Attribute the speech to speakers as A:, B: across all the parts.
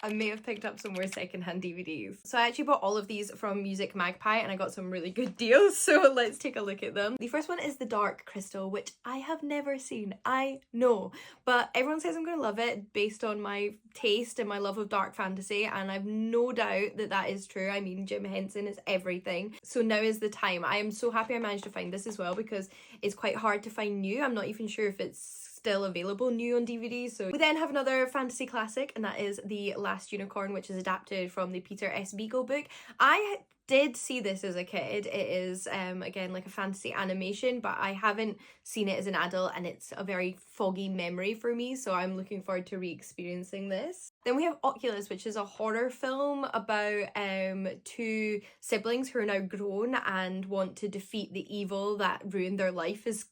A: I may have picked up some more secondhand DVDs. So I actually bought all of these from Music Magpie and I got some really good deals, so let's take a look at them. The first one is The Dark Crystal, which I have never seen, I know, but everyone says I'm gonna love it based on my taste and my love of dark fantasy, and I've no doubt that that is true. I mean, Jim Henson is everything, so now is the time. I am so happy I managed to find this as well because it's quite hard to find new. I'm not even sure if it's still available new on DVD. So we then have another fantasy classic, and that is The Last Unicorn, which is adapted from the Peter S. Beagle book. I did see this as a kid. It is again like a fantasy animation, but I haven't seen it as an adult, and it's a very foggy memory for me, so I'm looking forward to re-experiencing this. Then we have Oculus, which is a horror film about two siblings who are now grown and want to defeat the evil that ruined their life as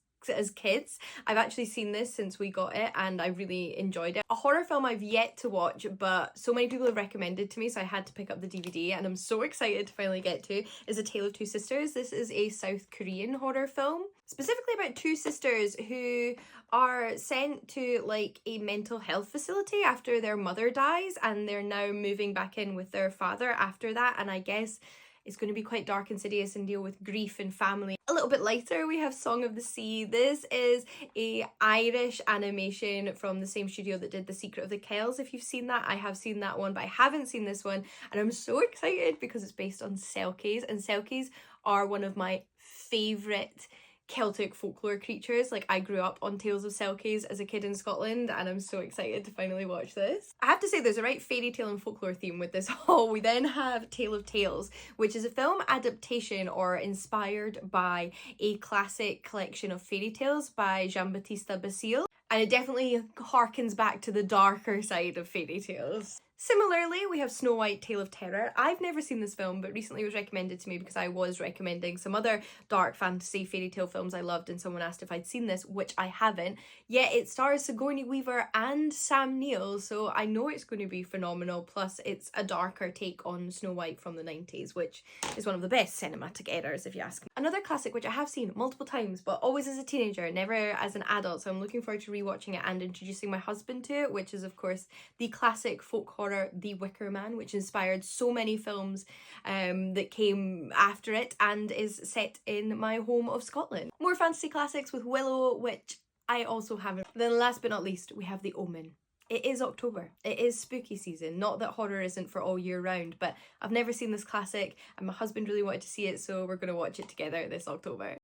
A: kids. I've actually seen this since we got it and I really enjoyed it. A horror film I've yet to watch, but so many people have recommended to me, so I had to pick up the DVD and I'm so excited to finally get to, is A Tale of Two Sisters. This is a South Korean horror film, specifically about two sisters who are sent to like a mental health facility after their mother dies, and they're now moving back in with their father after that, and I guess it's going to be quite dark, insidious, and deal with grief and family. A little bit lighter, we have Song of the Sea. This is a Irish animation from the same studio that did The Secret of the Kells. If you've seen that, I have seen that one, but I haven't seen this one, and I'm so excited because it's based on selkies, and selkies are one of my favourite Celtic folklore creatures. Like, I grew up on Tales of Selkies as a kid in Scotland, and I'm so excited to finally watch this. I have to say there's a right fairy tale and folklore theme with this haul. We then have Tale of Tales, which is a film adaptation or inspired by a classic collection of fairy tales by Jean-Baptiste Basile, and it definitely harkens back to the darker side of fairy tales. Similarly, we have Snow White, Tale of Terror. I've never seen this film, but recently it was recommended to me because I was recommending some other dark fantasy fairy tale films I loved, and someone asked if I'd seen this, which I haven't. Yet it stars Sigourney Weaver and Sam Neill, so I know it's going to be phenomenal. Plus, it's a darker take on Snow White from the 90s, which is one of the best cinematic eras, if you ask me. Another classic, which I have seen multiple times, but always as a teenager, never as an adult, so I'm looking forward to rewatching it and introducing my husband to it, which is, of course, the classic folk horror The Wicker Man, which inspired so many films that came after it and is set in my home of Scotland. More fantasy classics with Willow, which I also haven't. Then last but not least, we have The Omen. It is October. It is spooky season. Not that horror isn't for all year round, but I've never seen this classic and my husband really wanted to see it, so we're going to watch it together this October.